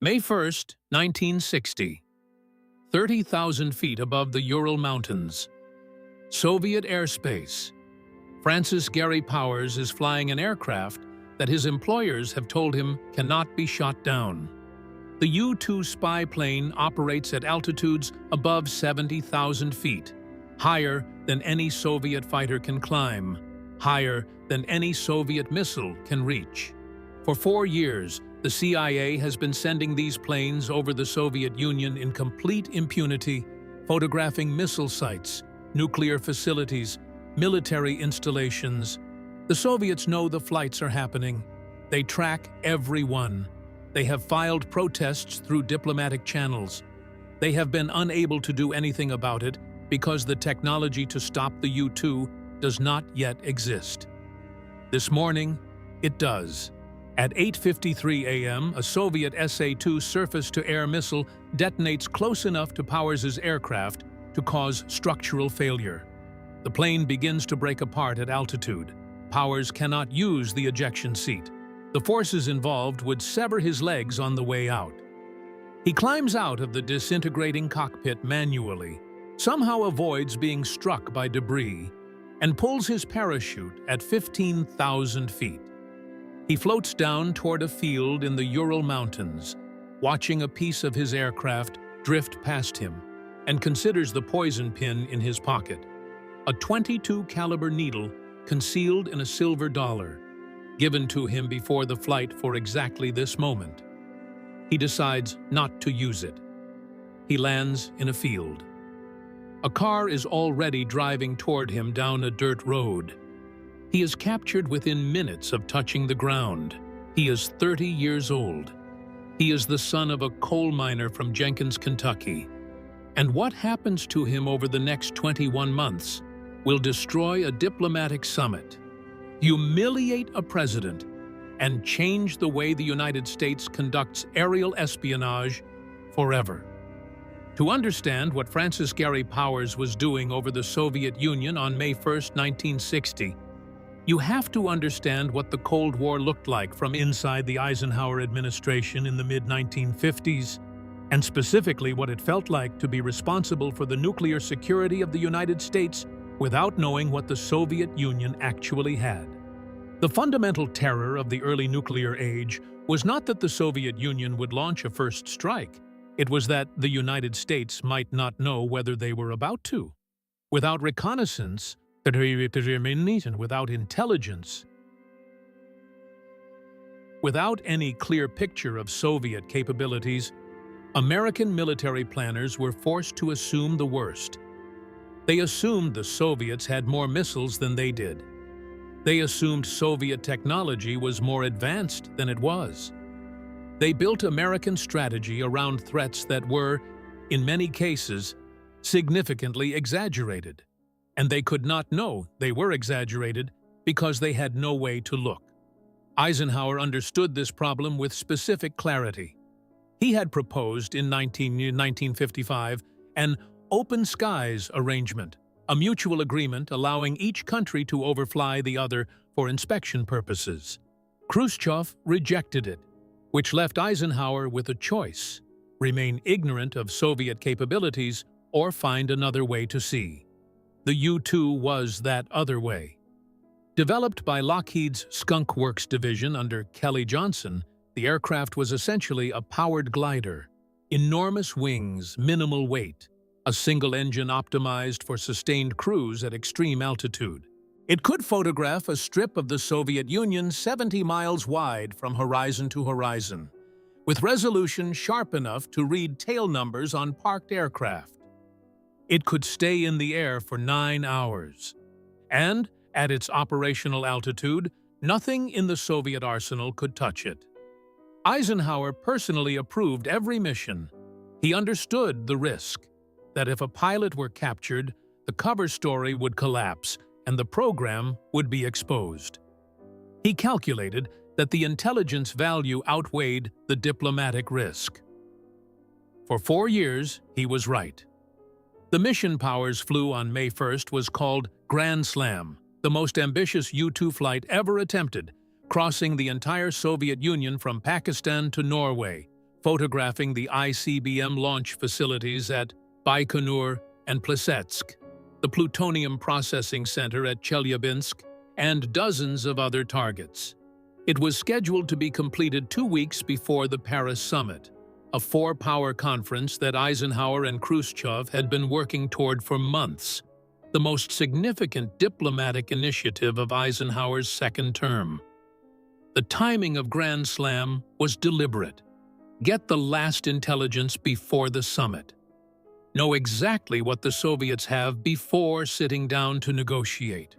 May 1st, 1960. 30,000 feet above the Ural Mountains. Soviet airspace. Francis Gary Powers is flying an aircraft that his employers have told him cannot be shot down. The U-2 spy plane operates at altitudes above 70,000 feet, higher than any Soviet fighter can climb, higher than any Soviet missile can reach. For 4 years, the CIA has been sending these planes over the Soviet Union in complete impunity, photographing missile sites, nuclear facilities, military installations. The Soviets know the flights are happening. They track every one. They have filed protests through diplomatic channels. They have been unable to do anything about it because the technology to stop the U-2 does not yet exist. This morning, it does. At 8:53 a.m., a Soviet SA-2 surface-to-air missile detonates close enough to Powers' aircraft to cause structural failure. The plane begins to break apart at altitude. Powers cannot use the ejection seat. The forces involved would sever his legs on the way out. He climbs out of the disintegrating cockpit manually, somehow avoids being struck by debris, and pulls his parachute at 15,000 feet. He floats down toward a field in the Ural Mountains, watching a piece of his aircraft drift past him, and considers the poison pin in his pocket, a .22 caliber needle concealed in a silver dollar, given to him before the flight for exactly this moment. He decides not to use it. He lands in a field. A car is already driving toward him down a dirt road. He is captured within minutes of touching the ground. He is 30 years old. He is the son of a coal miner from Jenkins, Kentucky. And what happens to him over the next 21 months will destroy a diplomatic summit, humiliate a president, and change the way the United States conducts aerial espionage forever. To understand what Francis Gary Powers was doing over the Soviet Union on May 1st, 1960, you have to understand what the Cold War looked like from inside the Eisenhower administration in the mid-1950s, and specifically what it felt like to be responsible for the nuclear security of the United States without knowing what the Soviet Union actually had. The fundamental terror of the early nuclear age was not that the Soviet Union would launch a first strike. It was that the United States might not know whether they were about to. Without reconnaissance, and without intelligence, without any clear picture of Soviet capabilities, American military planners were forced to assume the worst. They assumed the Soviets had more missiles than they did. They assumed Soviet technology was more advanced than it was. They built American strategy around threats that were, in many cases, significantly exaggerated. And they could not know they were exaggerated because they had no way to look. Eisenhower understood this problem with specific clarity. He had proposed in 1955 an open skies arrangement, a mutual agreement allowing each country to overfly the other for inspection purposes. Khrushchev rejected it, which left Eisenhower with a choice: remain ignorant of Soviet capabilities or find another way to see. The U-2 was that other way. Developed by Lockheed's Skunk Works division under Kelly Johnson, the aircraft was essentially a powered glider. Enormous wings, minimal weight, a single engine optimized for sustained cruise at extreme altitude. It could photograph a strip of the Soviet Union 70 miles wide from horizon to horizon, with resolution sharp enough to read tail numbers on parked aircraft. It could stay in the air for 9 hours. And, at its operational altitude, nothing in the Soviet arsenal could touch it. Eisenhower personally approved every mission. He understood the risk, that if a pilot were captured, the cover story would collapse and the program would be exposed. He calculated that the intelligence value outweighed the diplomatic risk. For 4 years, he was right. The mission Powers flew on May 1st was called Grand Slam, the most ambitious U-2 flight ever attempted, crossing the entire Soviet Union from Pakistan to Norway, photographing the ICBM launch facilities at Baikonur and Plesetsk, the plutonium processing center at Chelyabinsk, and dozens of other targets. It was scheduled to be completed 2 weeks before the Paris summit, a four-power conference that Eisenhower and Khrushchev had been working toward for months, the most significant diplomatic initiative of Eisenhower's second term. The timing of Grand Slam was deliberate. Get the last intelligence before the summit. Know exactly what the Soviets have before sitting down to negotiate.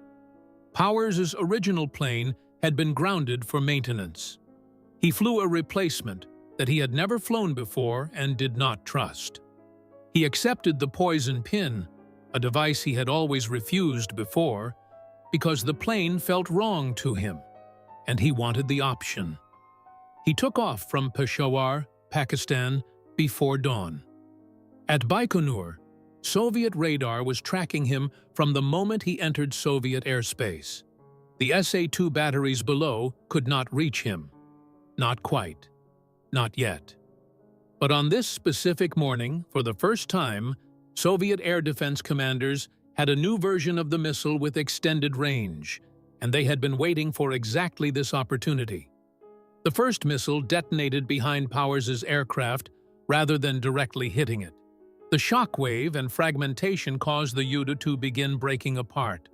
Powers' original plane had been grounded for maintenance. He flew a replacement that he had never flown before and did not trust. He accepted the poison pin, a device he had always refused before, because the plane felt wrong to him, and he wanted the option. He took off from Peshawar, Pakistan, before dawn. At Baikonur, Soviet radar was tracking him from the moment he entered Soviet airspace. The SA-2 batteries below could not reach him. Not quite. Not yet. But on this specific morning, for the first time, Soviet air defense commanders had a new version of the missile with extended range, and they had been waiting for exactly this opportunity. The first missile detonated behind Powers' aircraft rather than directly hitting it. The shock wave and fragmentation caused the U-2 to begin breaking apart.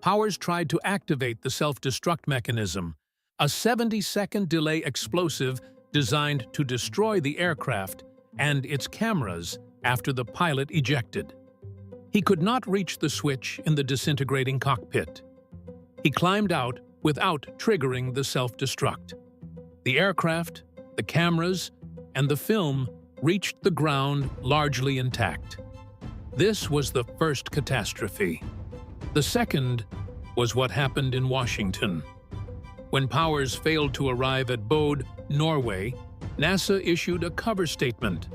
Powers tried to activate the self-destruct mechanism, a 70-second delay explosive designed to destroy the aircraft and its cameras after the pilot ejected. He could not reach the switch in the disintegrating cockpit. He climbed out without triggering the self-destruct. The aircraft, the cameras, and the film reached the ground largely intact. This was the first catastrophe. The second was what happened in Washington. When Powers failed to arrive at Bodø, Norway, NASA issued a cover statement.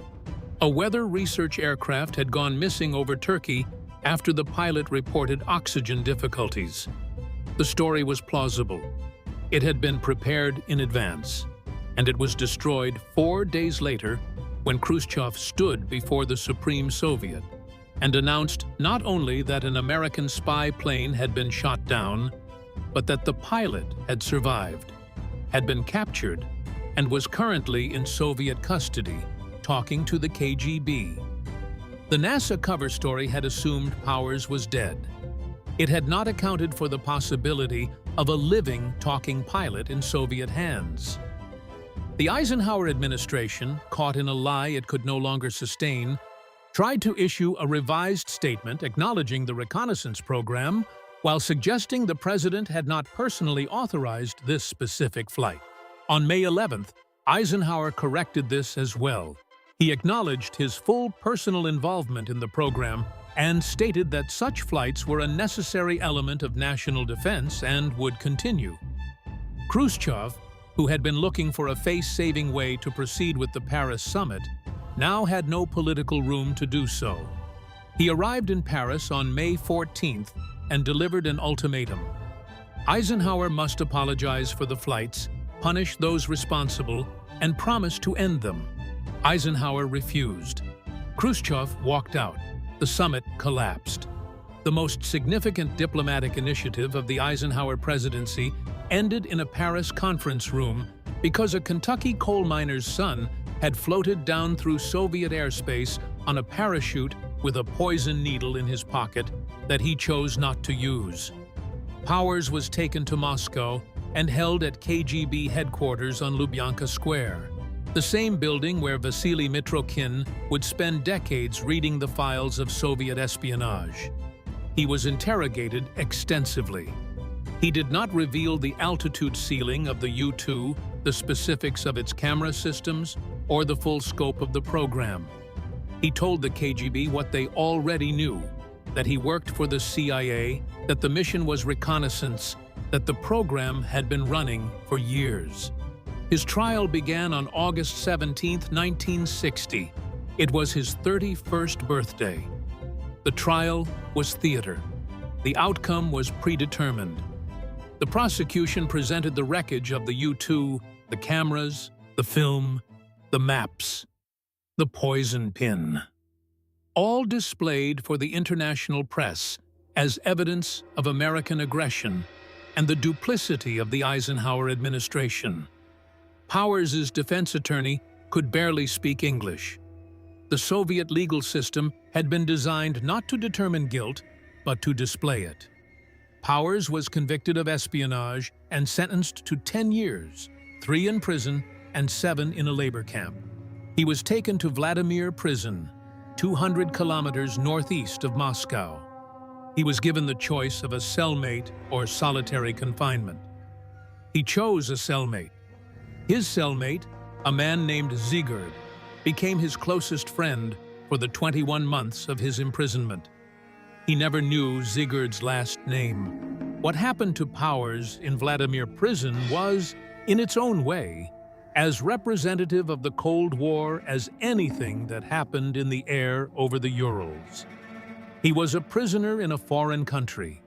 A weather research aircraft had gone missing over Turkey after the pilot reported oxygen difficulties. The story was plausible. It had been prepared in advance, and it was destroyed 4 days later when Khrushchev stood before the Supreme Soviet and announced not only that an American spy plane had been shot down, but that the pilot had survived, had been captured, and was currently in Soviet custody, talking to the KGB. The NASA cover story had assumed Powers was dead. It had not accounted for the possibility of a living, talking pilot in Soviet hands. The Eisenhower administration, caught in a lie it could no longer sustain, tried to issue a revised statement acknowledging the reconnaissance program while suggesting the president had not personally authorized this specific flight. On May 11th, Eisenhower corrected this as well. He acknowledged his full personal involvement in the program and stated that such flights were a necessary element of national defense and would continue. Khrushchev, who had been looking for a face-saving way to proceed with the Paris summit, now had no political room to do so. He arrived in Paris on May 14th and delivered an ultimatum. Eisenhower must apologize for the flights, punish those responsible, and promise to end them. Eisenhower refused. Khrushchev walked out. The summit collapsed. The most significant diplomatic initiative of the Eisenhower presidency ended in a Paris conference room because a Kentucky coal miner's son had floated down through Soviet airspace on a parachute with a poison needle in his pocket that he chose not to use. Powers was taken to Moscow and held at KGB headquarters on Lubyanka Square, the same building where Vasily Mitrokhin would spend decades reading the files of Soviet espionage. He was interrogated extensively. He did not reveal the altitude ceiling of the U-2, the specifics of its camera systems, or the full scope of the program. He told the KGB what they already knew, that he worked for the CIA, that the mission was reconnaissance, that the program had been running for years. His trial began on August 17, 1960. It was his 31st birthday. The trial was theater. The outcome was predetermined. The prosecution presented the wreckage of the U-2, the cameras, the film, the maps, the poison pin, all displayed for the international press as evidence of American aggression and the duplicity of the Eisenhower administration. Powers' defense attorney could barely speak English. The Soviet legal system had been designed not to determine guilt, but to display it. Powers was convicted of espionage and sentenced to 10 years, 3 in prison and 7 in a labor camp. He was taken to Vladimir Prison, 200 kilometers northeast of Moscow. He was given the choice of a cellmate or solitary confinement. He chose a cellmate. His cellmate, a man named Sigurd, became his closest friend for the 21 months of his imprisonment. He never knew Sigurd's last name. What happened to Powers in Vladimir Prison was, in its own way, as representative of the Cold War as anything that happened in the air over the Urals. He was a prisoner in a foreign country,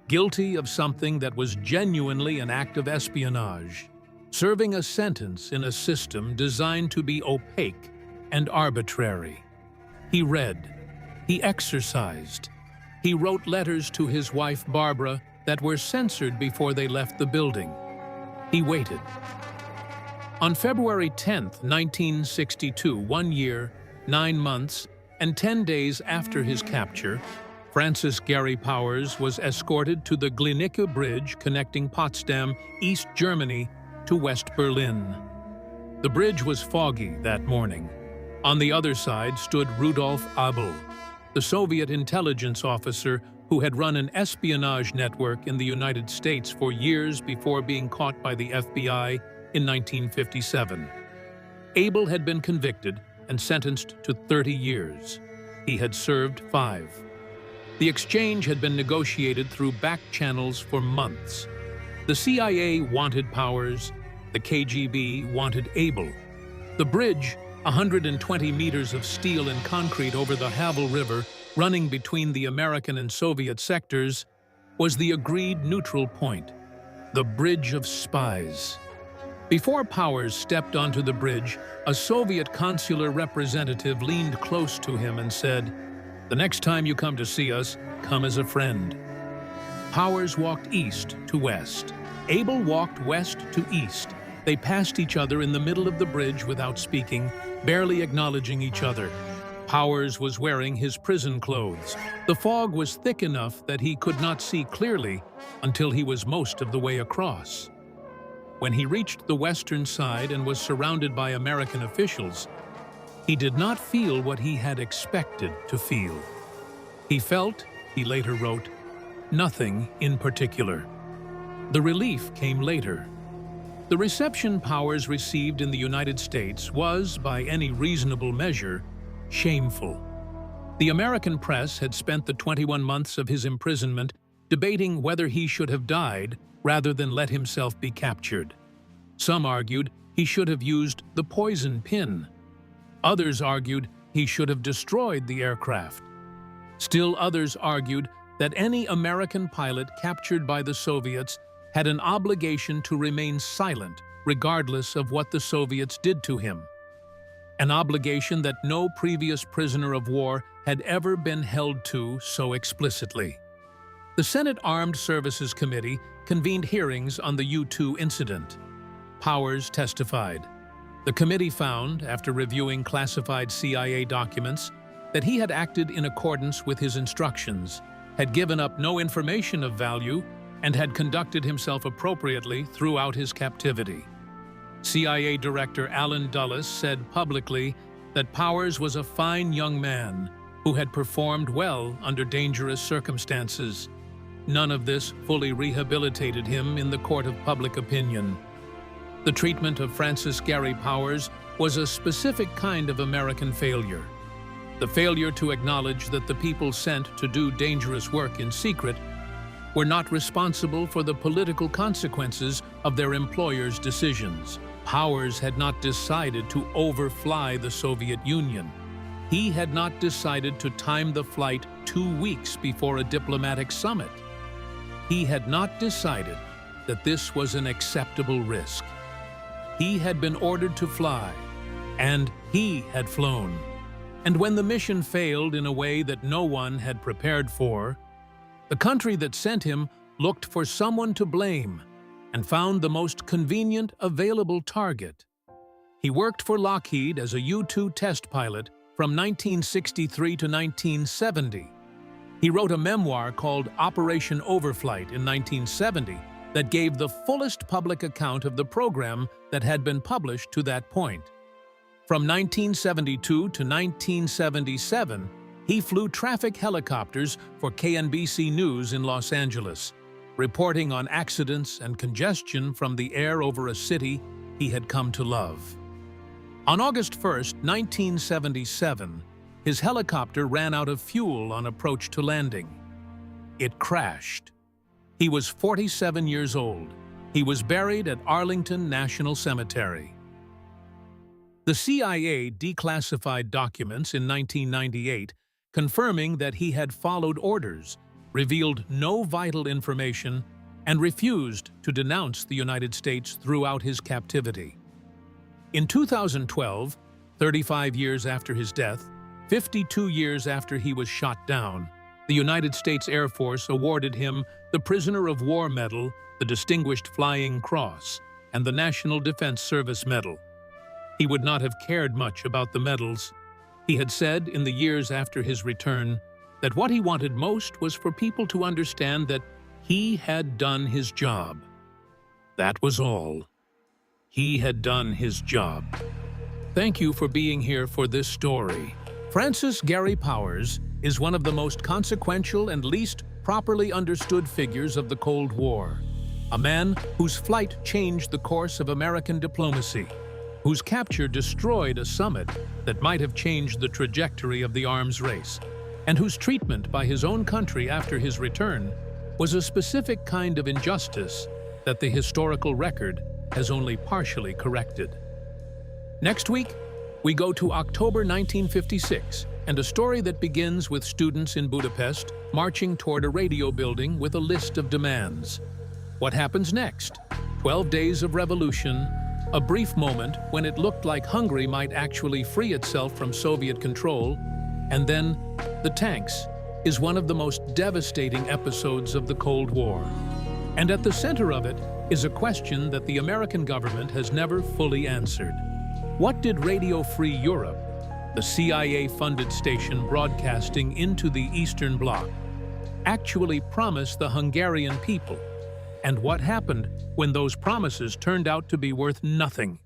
guilty of something that was genuinely an act of espionage, serving a sentence in a system designed to be opaque and arbitrary. He read, he exercised, he wrote letters to his wife Barbara that were censored before they left the building. He waited. On February 10, 1962, 1 year, 9 months, and 10 days after his capture, Francis Gary Powers was escorted to the Glienicke Bridge connecting Potsdam, East Germany, to West Berlin. The bridge was foggy that morning. On the other side stood Rudolf Abel, the Soviet intelligence officer who had run an espionage network in the United States for years before being caught by the FBI in 1957. Abel had been convicted and sentenced to 30 years. He had served 5. The exchange had been negotiated through back channels for months. The CIA wanted Powers, the KGB wanted Abel. The bridge, 120 meters of steel and concrete over the Havel River, running between the American and Soviet sectors, was the agreed neutral point, the Bridge of Spies. Before Powers stepped onto the bridge, a Soviet consular representative leaned close to him and said, "The next time you come to see us, come as a friend." Powers walked east to west. Abel walked west to east. They passed each other in the middle of the bridge without speaking, barely acknowledging each other. Powers was wearing his prison clothes. The fog was thick enough that he could not see clearly until he was most of the way across. When he reached the western side and was surrounded by American officials, he did not feel what he had expected to feel. He felt, he later wrote, nothing in particular. The relief came later. The reception Powers received in the United States was, by any reasonable measure, shameful. The American press had spent the 21 months of his imprisonment debating whether he should have died rather than let himself be captured. Some argued he should have used the poison pin. Others argued he should have destroyed the aircraft. Still others argued that any American pilot captured by the Soviets had an obligation to remain silent regardless of what the Soviets did to him. An obligation that no previous prisoner of war had ever been held to so explicitly. The Senate Armed Services Committee convened hearings on the U-2 incident. Powers testified. The committee found, after reviewing classified CIA documents, that he had acted in accordance with his instructions, had given up no information of value, and had conducted himself appropriately throughout his captivity. CIA Director Allen Dulles said publicly that Powers was a fine young man who had performed well under dangerous circumstances. None of this fully rehabilitated him in the court of public opinion. The treatment of Francis Gary Powers was a specific kind of American failure. The failure to acknowledge that the people sent to do dangerous work in secret were not responsible for the political consequences of their employers' decisions. Powers had not decided to overfly the Soviet Union. He had not decided to time the flight 2 weeks before a diplomatic summit. He had not decided that this was an acceptable risk. He had been ordered to fly. And he had flown. And when the mission failed in a way that no one had prepared for, the country that sent him looked for someone to blame and found the most convenient available target. He worked for Lockheed as a U-2 test pilot from 1963 to 1970. He wrote a memoir called Operation Overflight in 1970 that gave the fullest public account of the program that had been published to that point. From 1972 to 1977, he flew traffic helicopters for KNBC News in Los Angeles, reporting on accidents and congestion from the air over a city he had come to love. On August 1, 1977, his helicopter ran out of fuel on approach to landing. It crashed. He was 47 years old. He was buried at Arlington National Cemetery. The CIA declassified documents in 1998, confirming that he had followed orders, revealed no vital information, and refused to denounce the United States throughout his captivity. In 2012, 35 years after his death, 52 years after he was shot down, the United States Air Force awarded him the Prisoner of War Medal, the Distinguished Flying Cross, and the National Defense Service Medal. He would not have cared much about the medals. He had said in the years after his return that what he wanted most was for people to understand that he had done his job. That was all. He had done his job. Thank you for being here for this story. Francis Gary Powers is one of the most consequential and least properly understood figures of the Cold War. A man whose flight changed the course of American diplomacy, whose capture destroyed a summit that might have changed the trajectory of the arms race, and whose treatment by his own country after his return was a specific kind of injustice that the historical record has only partially corrected. Next week, we go to October 1956 and a story that begins with students in Budapest marching toward a radio building with a list of demands. What happens next? 12 days of revolution, a brief moment when it looked like Hungary might actually free itself from Soviet control, and then the tanks is one of the most devastating episodes of the Cold War. And at the center of it is a question that the American government has never fully answered. What did Radio Free Europe, the CIA-funded station broadcasting into the Eastern Bloc, actually promise the Hungarian people? And what happened when those promises turned out to be worth nothing?